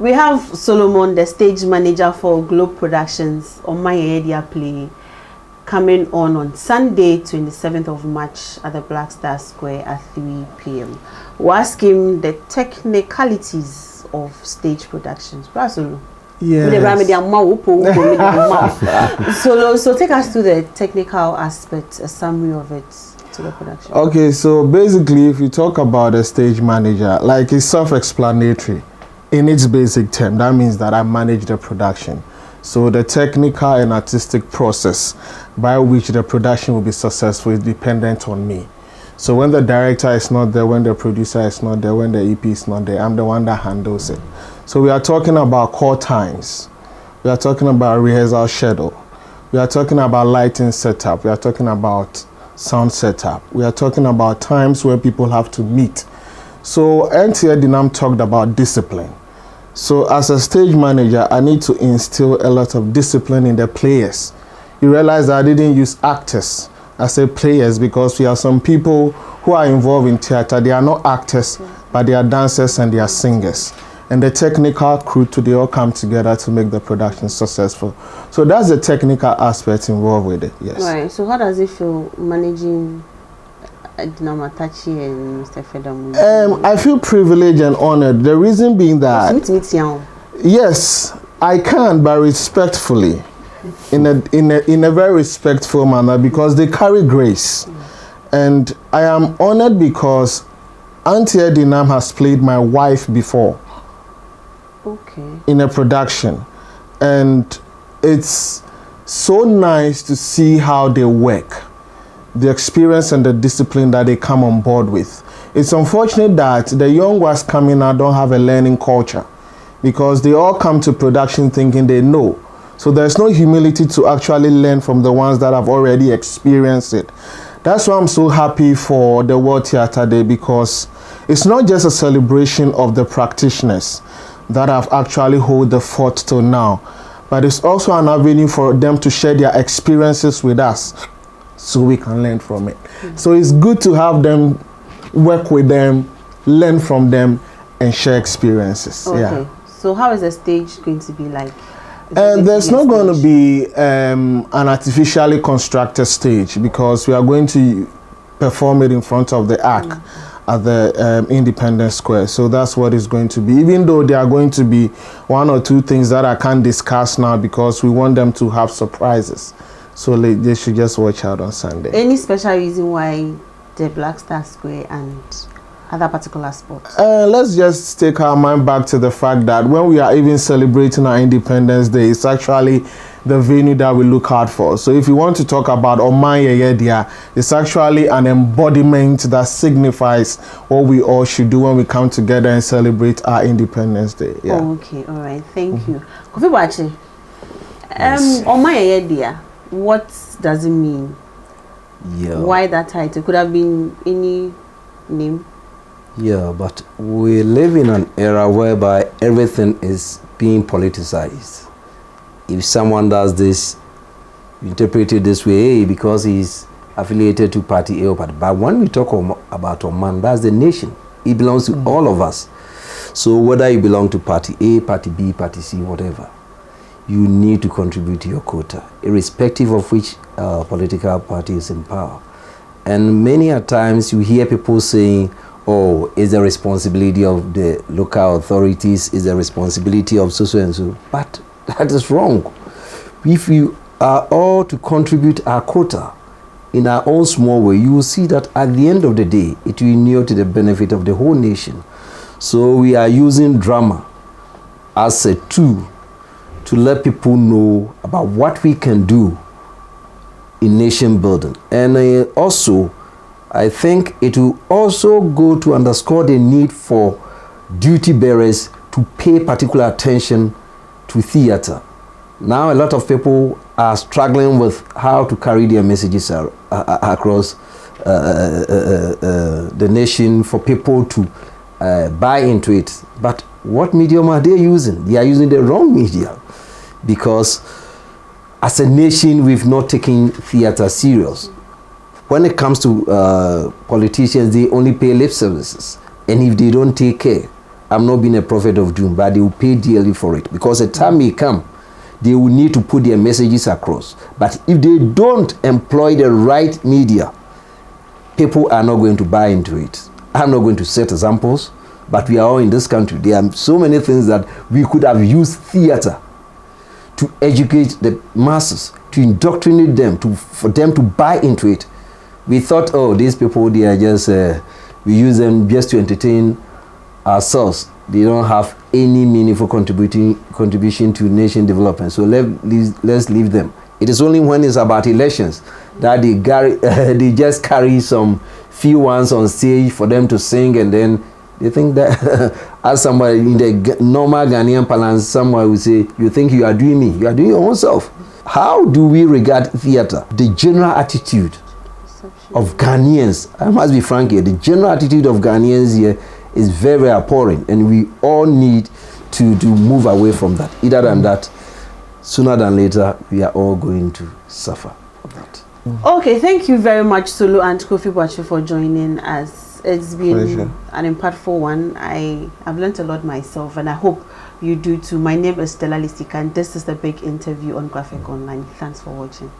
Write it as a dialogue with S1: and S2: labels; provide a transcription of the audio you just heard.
S1: We have Solomon, the stage manager for Globe Productions, Oman yedia play, coming on Sunday, 27th of March at the Black Star Square at 3 p.m. We'll ask him the technicalities of stage productions.
S2: Yes.
S1: So take us through the technical aspect, a summary of it to the production.
S2: Okay, so basically, if you talk about a stage manager, like it's self-explanatory in its basic term. That means that I manage the production. So the technical and artistic process by which the production will be successful is dependent on me. So when the director is not there, when the producer is not there, when the EP is not there, I'm the one that handles it. So we are talking about call times. We are talking about rehearsal schedule. We are talking about lighting setup. We are talking about sound setup. We are talking about times where people have to meet. So NTA Dinam talked about discipline. So as a stage manager, I need to instill a lot of discipline in the players. You realize that I didn't use actors. I say players because we have some people who are involved in theater. They are not actors, but they are dancers and they are singers. And the technical crew too, they all come together to make the production successful. So that's the technical aspect involved with it, yes.
S1: Right, so how does it feel managing Dinamatachi and Mr. Fedamu?
S2: I feel privileged and honored. The reason being that, yes, I can, but respectfully, in a very respectful manner, because they carry grace. And I am honored because Auntie Dinam has played my wife before.
S1: Okay.
S2: In a production, and it's so nice to see how they work, the experience and the discipline that they come on board with. It's unfortunate that the young ones coming out don't have a learning culture, because they all come to production thinking they know. So there's no humility to actually learn from the ones that have already experienced it. That's why I'm so happy for the World Theatre Day, because it's not just a celebration of the practitioners that have actually hold the fort till now, but it's also an avenue for them to share their experiences with us so we can learn from it. So it's good to have them, work with them, learn from them, and share experiences.
S1: Okay.
S2: Yeah.
S1: So how is the stage going to be like?
S2: There's not going to be an artificially constructed stage, because we are going to perform it in front of the arc at the Independence Square. So that's what it's going to be, even though there are going to be one or two things that I can't discuss now, because we want them to have surprises. So they should just watch out on Sunday.
S1: Any special reason why the Black Star Square and other particular spots?
S2: Let's just take our mind back to the fact that when we are even celebrating our Independence Day, it's actually the venue that we look out for. So if you want to talk about Oman yedia, it's actually an embodiment that signifies what we all should do when we come together and celebrate our Independence Day. Yeah.
S1: Oh, okay, all right, thank you. Kofi Bachi, Oman yedia, what does it mean?
S3: Yeah.
S1: Why that title? Could have been any name.
S3: Yeah, but we live in an era whereby everything is being politicized. If someone does this, you interpret it this way, because he's affiliated to party A or party B. But when we talk about Oman, that's the nation. It belongs to all of us. So whether you belong to party A, party B, party C, whatever, you need to contribute to your quota, irrespective of which political party is in power. And many a times you hear people saying, oh, it's the responsibility of the local authorities, it's the responsibility of so and so. But that is wrong. If you are all to contribute our quota in our own small way, you will see that at the end of the day, it will inure to the benefit of the whole nation. So we are using drama as a tool to let people know about what we can do in nation building. And also, I think it will also go to underscore the need for duty bearers to pay particular attention to theater. Now a lot of people are struggling with how to carry their messages across the nation for people to buy into it. But what medium are they using? They are using the wrong media, because as a nation we've not taken theater serious. When it comes to politicians, they only pay lip services, and if they don't take care, I'm not being a prophet of doom, but they will pay dearly for it, because a time may come they will need to put their messages across. But if they don't employ the right media, people are not going to buy into it. I'm not going to set examples, but we are all in this country. There are so many things that we could have used theater to educate the masses, to indoctrinate them, for them to buy into it. We thought, oh, these people, they are just, we use them just to entertain ourselves. They don't have any meaningful contribution to nation development. So let's leave them. It is only when it's about elections that they just carry some few ones on stage for them to sing, and then they think that, as somebody in the normal Ghanaian parlance, someone will say, you think you are doing me, you are doing your own self. How do we regard theater? The general attitude of Ghanaians, I must be frank here, the general attitude of Ghanaians here is very, very abhorrent, and we all need to move away from that. Either than that, sooner than later, we are all going to suffer from that.
S1: Okay, thank you very much, Sulu and Kofi Bwachu, for joining us. It's been an impactful one. I've learned a lot myself, and I hope you do too. My name is Stella Lisika, and this is the big interview on Graphic Online. Thanks for watching.